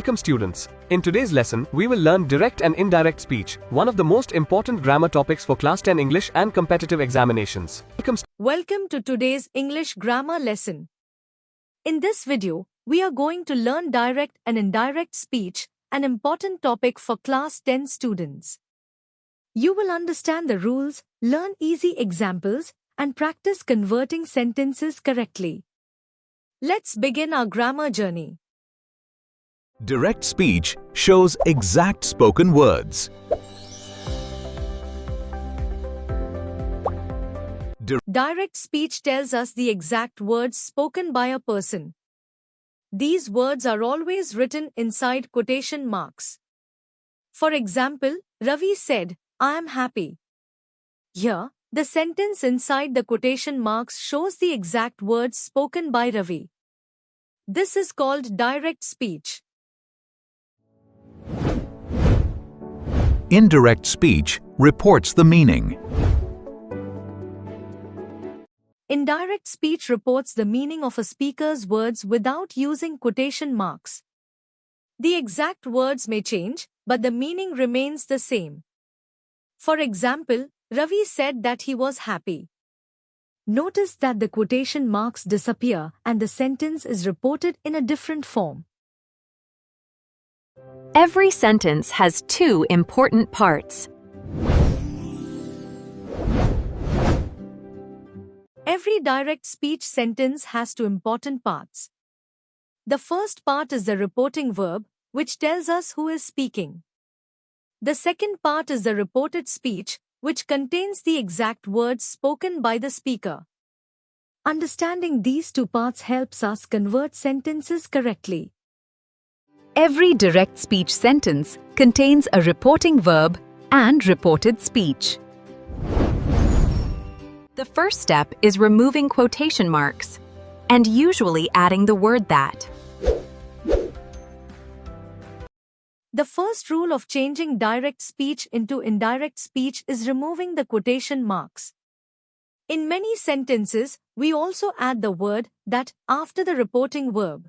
Welcome students. In today's lesson, we will learn direct and indirect speech, one of the most important grammar topics for Class 10 English and competitive examinations. Welcome to today's English grammar lesson. In this video, we are going to learn direct and indirect speech, an important topic for Class 10 students. You will understand the rules, learn easy examples, and practice converting sentences correctly. Let's begin our grammar journey. Direct speech shows exact spoken words. Direct speech tells us the exact words spoken by a person. These words are always written inside quotation marks. For example, Ravi said, "I am happy." Here, the sentence inside the quotation marks shows the exact words spoken by Ravi. This is called direct speech. Indirect speech reports the meaning. Indirect speech reports the meaning of a speaker's words without using quotation marks. The exact words may change, but the meaning remains the same. For example, Ravi said that he was happy. Notice that the quotation marks disappear and the sentence is reported in a different form. Every sentence has two important parts. Every direct speech sentence has two important parts. The first part is the reporting verb, which tells us who is speaking. The second part is the reported speech, which contains the exact words spoken by the speaker. Understanding these two parts helps us convert sentences correctly. Every direct speech sentence contains a reporting verb and reported speech. The first step is removing quotation marks and usually adding the word "that." The first rule of changing direct speech into indirect speech is removing the quotation marks. In many sentences, we also add the word "that" after the reporting verb.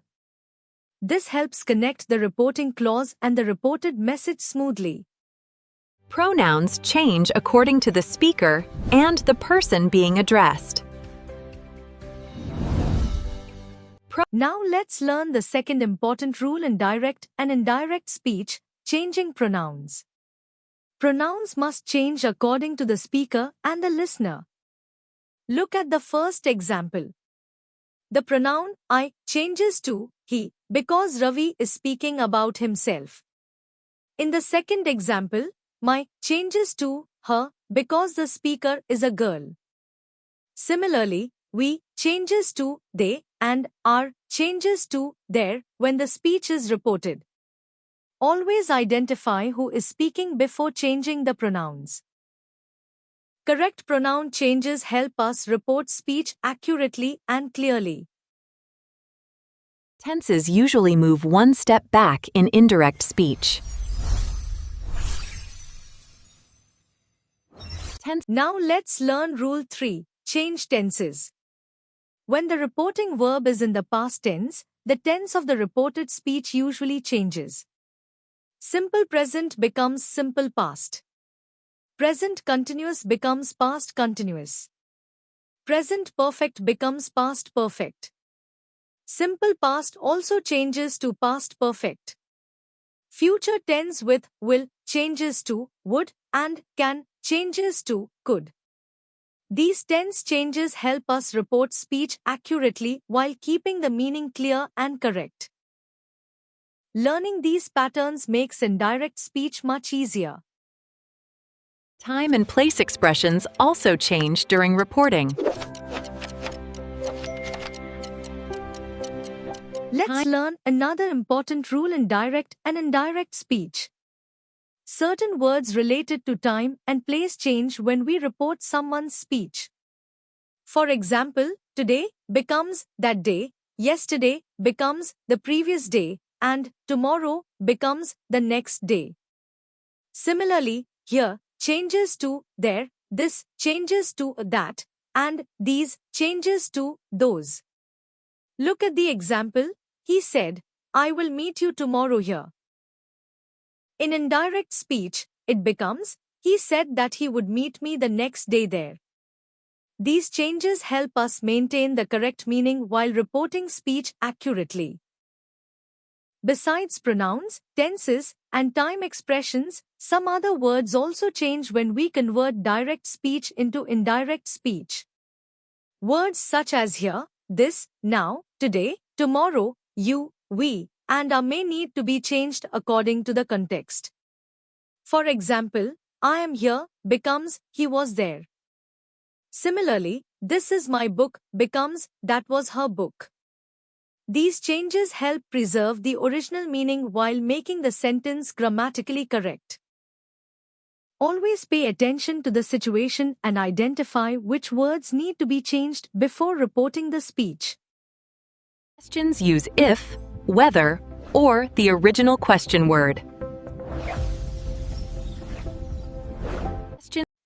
This helps connect the reporting clause and the reported message smoothly. Pronouns change according to the speaker and the person being addressed. Now let's learn the second important rule in direct and indirect speech, changing pronouns. Pronouns must change according to the speaker and the listener. Look at the first example. The pronoun "I" changes to "he" because Ravi is speaking about himself. In the second example, "my" changes to "her" because the speaker is a girl. Similarly, "we" changes to "they" and "are" changes to "their" when the speech is reported. Always identify who is speaking before changing the pronouns. Correct pronoun changes help us report speech accurately and clearly. Tenses usually move one step back in indirect speech. Now let's learn Rule 3, change tenses. When the reporting verb is in the past tense, the tense of the reported speech usually changes. Simple present becomes simple past. Present continuous becomes past continuous. Present perfect becomes past perfect. Simple past also changes to past perfect. Future tense with "will" changes to "would" and "can" changes to "could." These tense changes help us report speech accurately while keeping the meaning clear and correct. Learning these patterns makes indirect speech much easier. Time and place expressions also change during reporting. Let's learn another important rule in direct and indirect speech. Certain words related to time and place change when we report someone's speech. For example, today becomes that day, yesterday becomes the previous day, and tomorrow becomes the next day. Similarly, here changes to there, this changes to that, and these changes to those. Look at the example. He said, I will meet you tomorrow here. In indirect speech, it becomes, he said that he would meet me the next day there. These changes help us maintain the correct meaning while reporting speech accurately. Besides pronouns, tenses, and time expressions, some other words also change when we convert direct speech into indirect speech. Words such as here, this, now, today, tomorrow, you, we, and are may need to be changed according to the context. For example, I am here becomes he was there. Similarly, this is my book becomes that was her book. These changes help preserve the original meaning while making the sentence grammatically correct. Always pay attention to the situation and identify which words need to be changed before reporting the speech. Questions use if, whether, or the original question word.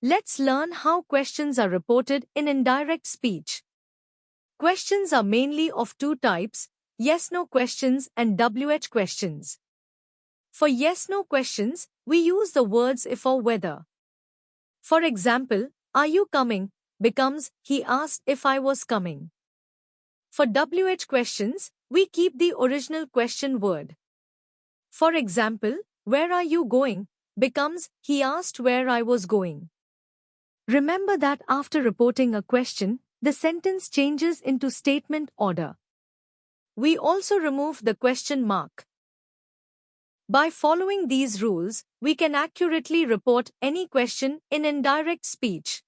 Let's learn how questions are reported in indirect speech. Questions are mainly of two types, yes-no questions and WH questions. For yes-no questions, we use the words if or whether. For example, are you coming becomes he asked if I was coming. For WH questions, we keep the original question word. For example, where are you going becomes he asked where I was going. Remember that after reporting a question, the sentence changes into statement order. We also remove the question mark. By following these rules, we can accurately report any question in indirect speech.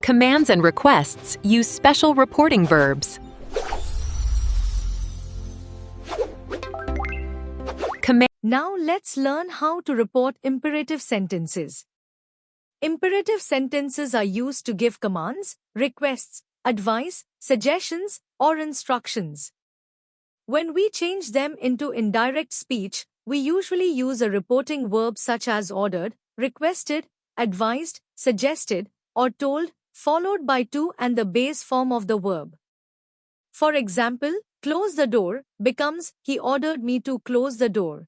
Commands and requests use special reporting verbs. Now let's learn how to report imperative sentences. Imperative sentences are used to give commands, requests, advice, suggestions, or instructions. When we change them into indirect speech, we usually use a reporting verb such as ordered, requested, advised, suggested, or told, followed by to and the base form of the verb. For example, close the door becomes he ordered me to close the door.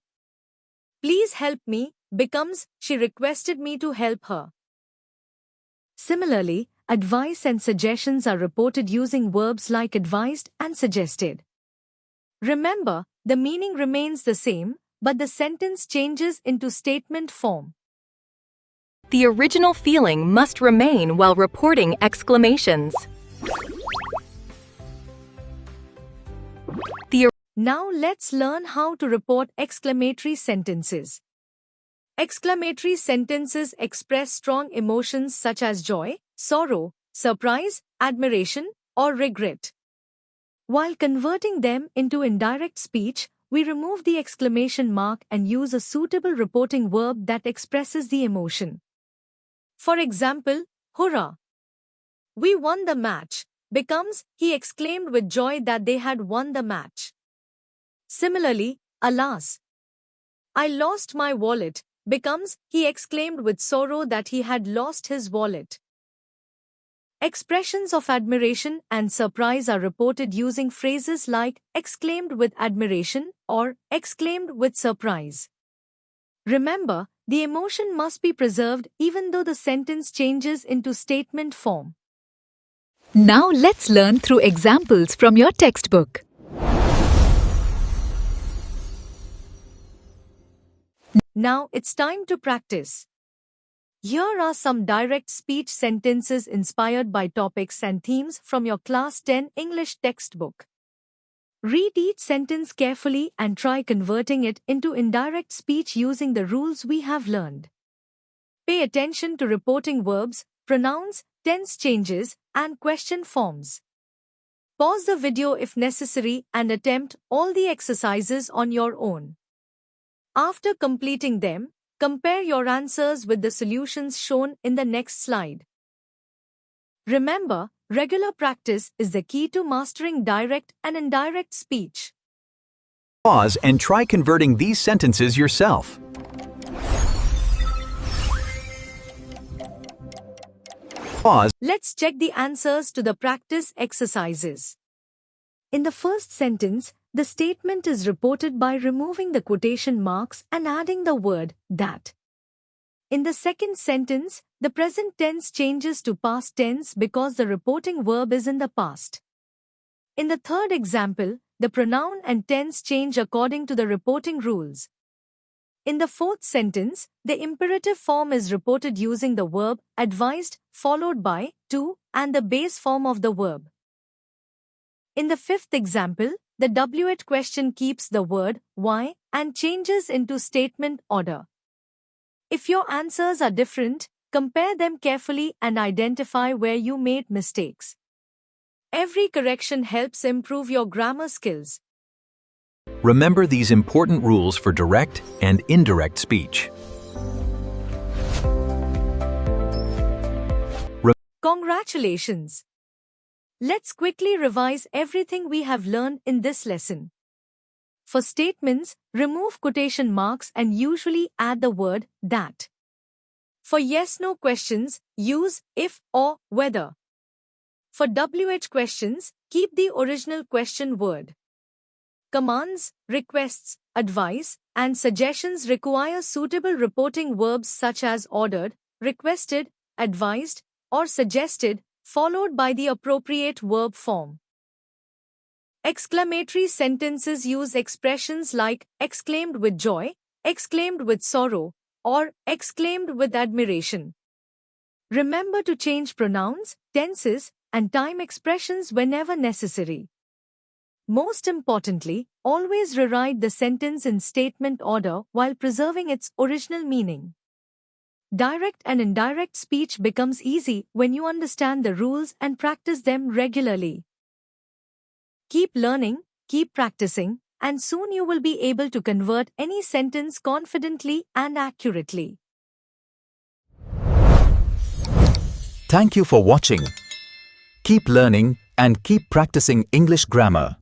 Please help me becomes she requested me to help her. Similarly, advice and suggestions are reported using verbs like advised and suggested. Remember, the meaning remains the same, but the sentence changes into statement form. The original feeling must remain while reporting exclamations. Now let's learn how to report exclamatory sentences. Exclamatory sentences express strong emotions such as joy, sorrow, surprise, admiration, or regret. While converting them into indirect speech, we remove the exclamation mark and use a suitable reporting verb that expresses the emotion. For example, hurrah! We won the match becomes he exclaimed with joy that they had won the match. Similarly, alas! I lost my wallet becomes he exclaimed with sorrow that he had lost his wallet. Expressions of admiration and surprise are reported using phrases like exclaimed with admiration or exclaimed with surprise. Remember, the emotion must be preserved even though the sentence changes into statement form. Now let's learn through examples from your textbook. Now it's time to practice. Here are some direct speech sentences inspired by topics and themes from your Class 10 English textbook. Read each sentence carefully and try converting it into indirect speech using the rules we have learned. Pay attention to reporting verbs, pronouns, tense changes, and question forms. Pause the video if necessary and attempt all the exercises on your own. After completing them, compare your answers with the solutions shown in the next slide. Remember, regular practice is the key to mastering direct and indirect speech. Pause and try converting these sentences yourself. Pause. Let's check the answers to the practice exercises. In the first sentence, the statement is reported by removing the quotation marks and adding the word that. In the second sentence, the present tense changes to past tense because the reporting verb is in the past. In the third example, the pronoun and tense change according to the reporting rules. In the fourth sentence, the imperative form is reported using the verb advised followed by to and the base form of the verb. In the fifth example, the WH question keeps the word why and changes into statement order. If your answers are different, compare them carefully and identify where you made mistakes. Every correction helps improve your grammar skills. Remember these important rules for direct and indirect speech. Congratulations! Let's quickly revise everything we have learned in this lesson. For statements, remove quotation marks and usually add the word that. For yes-no questions, use if or whether. For WH questions, keep the original question word. Commands, requests, advice, and suggestions require suitable reporting verbs such as ordered, requested, advised, or suggested, followed by the appropriate verb form. Exclamatory sentences use expressions like exclaimed with joy, exclaimed with sorrow, or exclaimed with admiration. Remember to change pronouns, tenses, and time expressions whenever necessary. Most importantly, always rewrite the sentence in statement order while preserving its original meaning. Direct and indirect speech becomes easy when you understand the rules and practice them regularly. Keep learning, keep practicing, and soon you will be able to convert any sentence confidently and accurately. Thank you for watching. Keep learning and keep practicing English grammar.